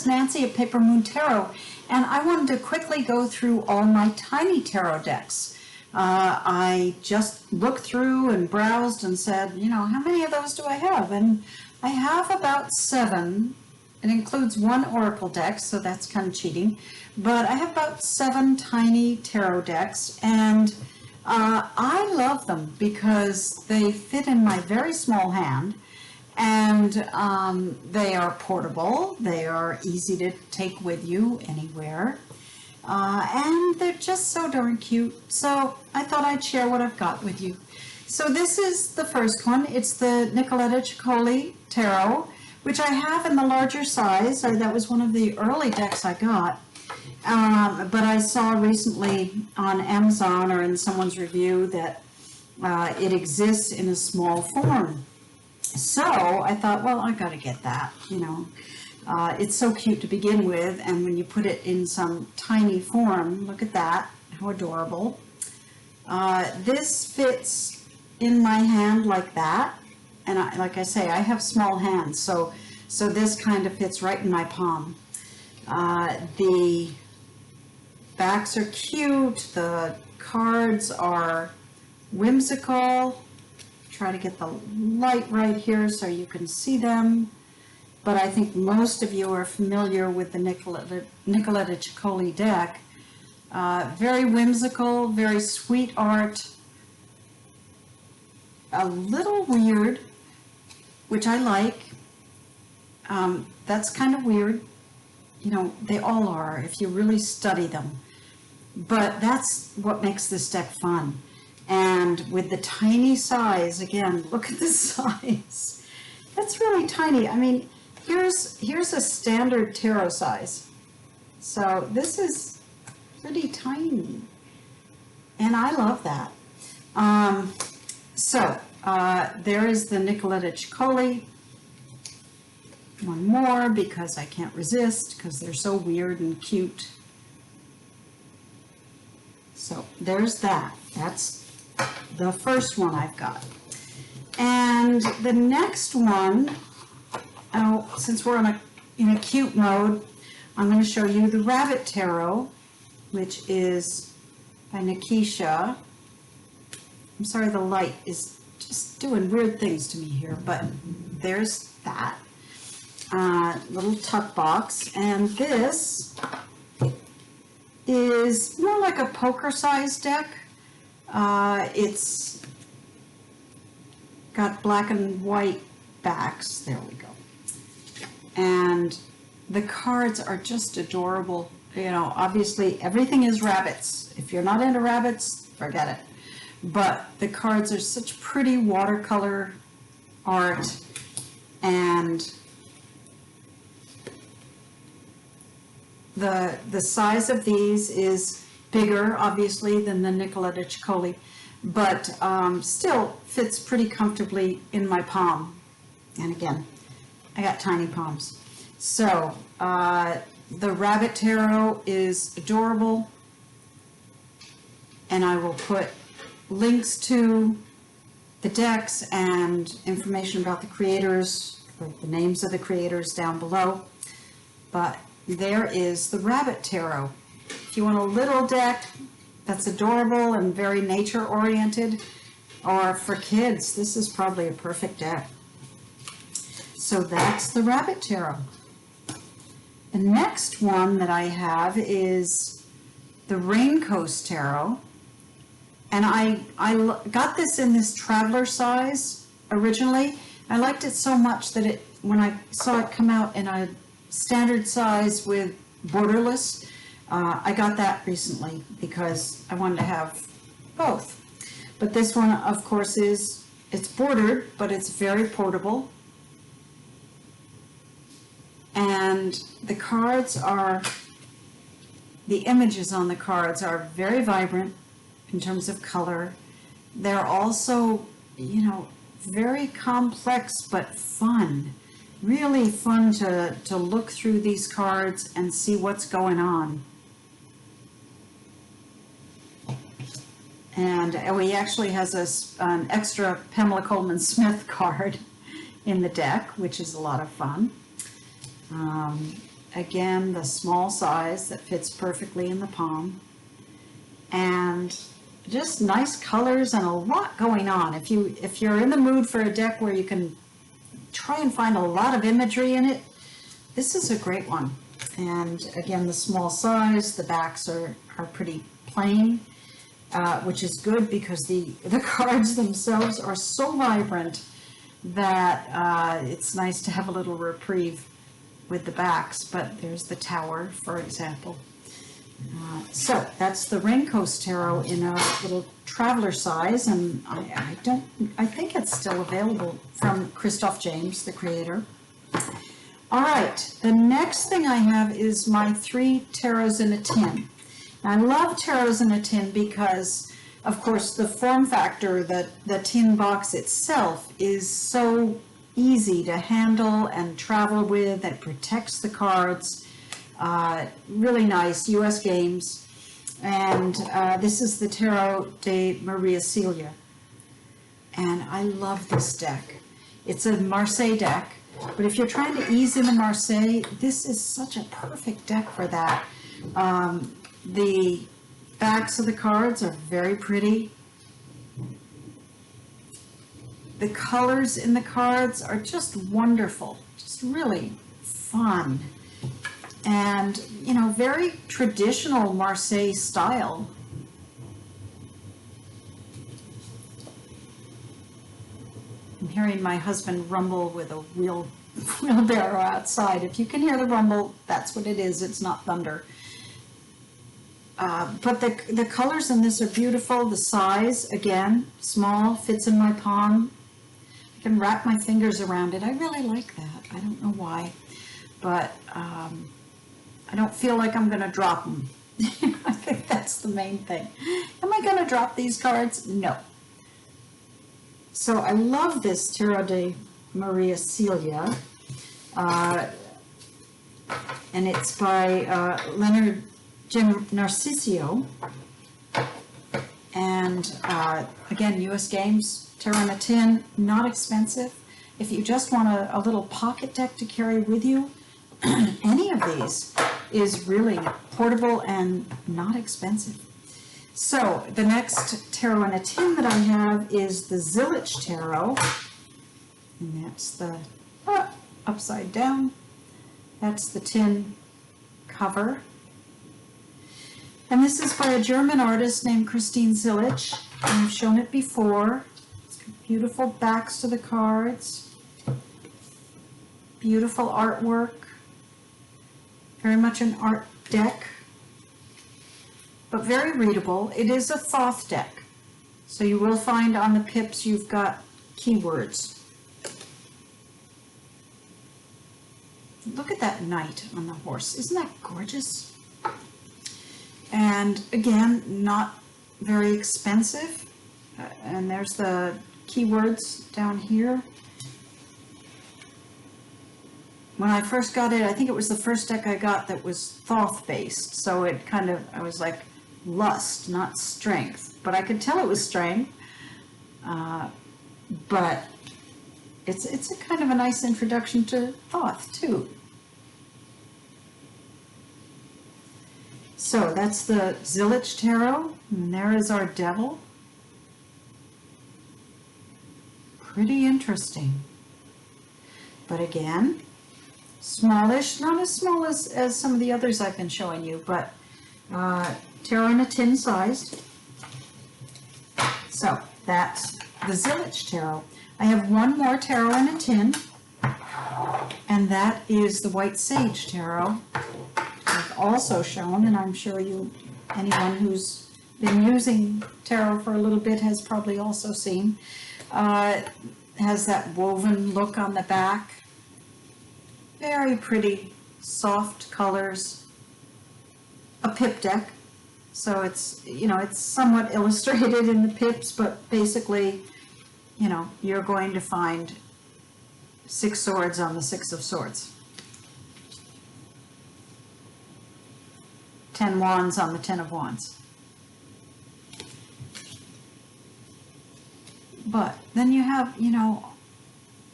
is Nancy at Paper Moon Tarot, and I wanted to quickly go through all my tiny tarot decks. I just looked through and browsed and said, you know, how many of those do I have? And I have about 7. It includes 1 oracle deck, so that's kind of cheating. But I have about 7 tiny tarot decks, and I love them because they fit in my very small hand, and they are portable. They are easy to take with you anywhere, and they're just so darn cute. So I thought I'd share what I've got with you. So this is the first one. It's the Nicoletta Ceccoli Tarot, which I have in the larger size. That was one of the early decks I got. But I saw recently on Amazon or in someone's review that it exists in a small form. So I thought, well, I got to get that, you know. It's so cute to begin with, and when you put it in some tiny form, look at that, how adorable. This fits in my hand like that, and like I say, I have small hands, so this kind of fits right in my palm. The backs are cute, the cards are whimsical. Try to get the light right here so you can see them, but I think most of you are familiar with the Nicoletta Ceccoli deck. Very whimsical, very sweet art, a little weird, which I like. That's kind of weird. You know, they all are if you really study them. But that's what makes this deck fun. And with the tiny size, again, look at the size. That's really tiny. I mean, here's a standard tarot size. So this is pretty tiny. And I love that. There is the Nicoletta Ceccoli. One more because I can't resist because they're so weird and cute. So there's that. That's the first one I've got. And the next one, since we're in a cute mode, I'm going to show you the Rabbit Tarot, which is by Nakisha. I'm sorry, the light is just doing weird things to me here, but there's that. Little tuck box, and this is more like a poker-sized deck. It's got black and white backs. There we go. And the cards are just adorable. You know, obviously everything is rabbits. If you're not into rabbits, forget it. But the cards are such pretty watercolor art, and the size of these is bigger, obviously, than the Nicoletta Ceccoli, but still fits pretty comfortably in my palm. And again, I got tiny palms. So the Rabbit Tarot is adorable, and I will put links to the decks and information about the creators, or the names of the creators, down below. But there is the Rabbit Tarot. If you want a little deck that's adorable and very nature-oriented, or for kids, this is probably a perfect deck. So that's the Rabbit Tarot. The next one that I have is the Raincoast Tarot. And I got this in this traveler size originally. I liked it so much that when I saw it come out in a standard size with borderless, I got that recently because I wanted to have both. But this one, of course, it's bordered, but it's very portable. And the images on the cards are very vibrant in terms of color. They're also, you know, very complex but fun. Really fun to look through these cards and see what's going on. And he actually has an extra Pamela Coleman Smith card in the deck, which is a lot of fun. again, the small size that fits perfectly in the palm. And just nice colors and a lot going on. If you're in the mood for a deck where you can try and find a lot of imagery in it, this is a great one. And again, the small size, the backs are pretty plain, which is good because the cards themselves are so vibrant that it's nice to have a little reprieve with the backs. But there's the Tower, for example. So that's the Raincoast Tarot in a little traveler size, and I think it's still available from Christoph James, the creator. All right, the next thing I have is my 3 tarots in a tin. Now, I love tarots in a tin because, of course, the form factor, the tin box itself is so easy to handle and travel with. That protects the cards. Really nice, US Games. And this is the Tarot de Maria Celia. And I love this deck. It's a Marseille deck, but if you're trying to ease into Marseille, this is such a perfect deck for that. The backs of the cards are very pretty. The colors in the cards are just wonderful, just really fun. And, you know, very traditional Marseille style. I'm hearing my husband rumble with a wheelbarrow outside. If you can hear the rumble, that's what it is. It's not thunder. But the colors in this are beautiful. The size, again, small, fits in my palm. I can wrap my fingers around it. I really like that. I don't know why, but I don't feel like I'm going to drop them. I think that's the main thing. Am I going to drop these cards? No. So I love this Tarot de Maria Celia, and it's by Lynrd Narcisio, and again, US Games, Tarot in a tin, not expensive. If you just want a little pocket deck to carry with you, any of these is really portable and not expensive. So the next tarot in a tin that I have is the Zillich Tarot, and that's the upside down. That's the tin cover. And this is by a German artist named Christine Zillich. And I've shown it before. It's got beautiful backs to the cards. Beautiful artwork. Very much an art deck, but very readable. It is a Thoth deck, so you will find on the pips you've got keywords. Look at that knight on the horse. Isn't that gorgeous? And again, not very expensive. And there's the keywords down here. When I first got it, I think it was the first deck I got that was Thoth based, so it kind of, I was like, lust, not strength. But I could tell it was strength, but it's a kind of a nice introduction to Thoth too. So that's the Zillich Tarot, and there is our devil. Pretty interesting. But again, smallish, not as small as some of the others I've been showing you, but tarot in a tin sized. So that's the Zillich Tarot. I have one more tarot in a tin, and that is the White Sage Tarot. I've also shown, and I'm sure anyone who's been using tarot for a little bit has probably also seen, has that woven look on the back. Very pretty, soft colors. A pip deck, so it's, you know, it's somewhat illustrated in the pips, but basically, you know, you're going to find 6 swords on the 6 of swords. 10 wands on the 10 of wands. But then you have, you know,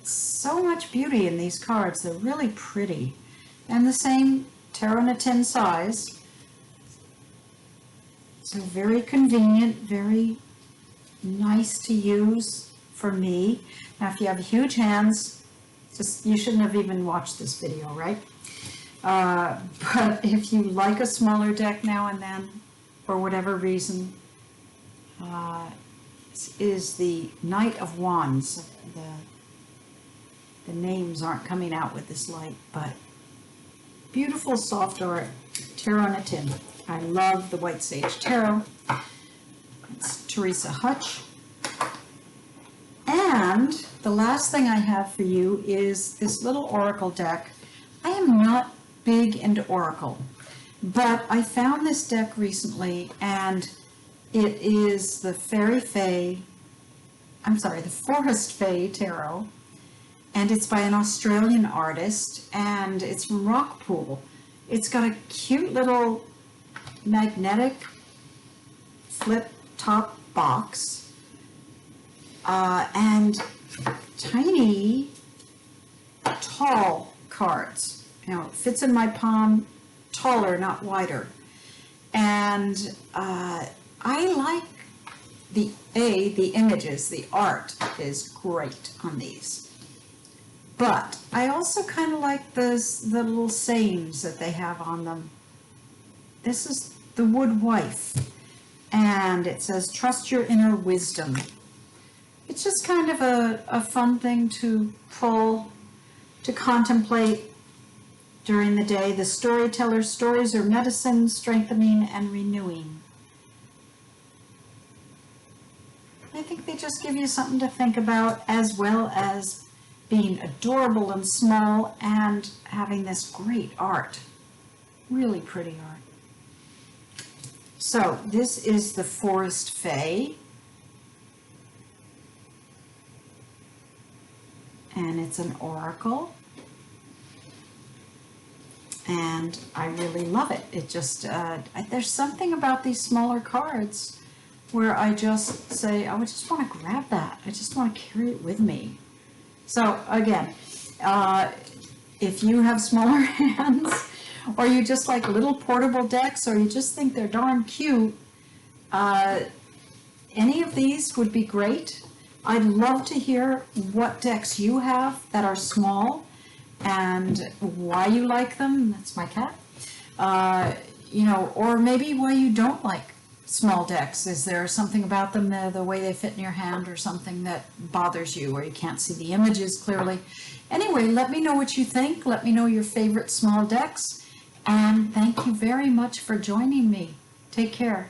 so much beauty in these cards. They're really pretty. And the same tarot in a tin size. So very convenient, very nice to use for me. Now if you have huge hands, you shouldn't have even watched this video, right? But if you like a smaller deck now and then, for whatever reason, this is the Knight of Wands. The names aren't coming out with this light, but beautiful soft art, tarot in a tin. I love the White Sage Tarot. It's Theresa Hutch. And the last thing I have for you is this little oracle deck. I am not big into oracle, but I found this deck recently, and it is the the Forest Fae Tarot, and it's by an Australian artist, and it's from Rockpool. It's got a cute little magnetic flip top box, and tiny, tall cards. You know, it fits in my palm, taller, not wider. And I like the images, the art is great on these. But I also kind of like the little sayings that they have on them. This is the Wood Wife, and it says, trust your inner wisdom. It's just kind of a fun thing to pull, to contemplate during the day. The storyteller's stories are medicine, strengthening, and renewing. I think they just give you something to think about, as well as being adorable and small and having this great art. Really pretty art. So this is the Forest Fae. And it's an oracle. And I really love it. It just, there's something about these smaller cards where I just say, I would just want to grab that. I just want to carry it with me. So again, if you have smaller hands, or you just like little portable decks, or you just think they're darn cute, any of these would be great. I'd love to hear what decks you have that are small and why you like them. That's my cat. You know, or maybe why you don't like small decks. Is there something about them, the way they fit in your hand, or something that bothers you, or you can't see the images clearly? Anyway, let me know what you think. Let me know your favorite small decks. And thank you very much for joining me. Take care.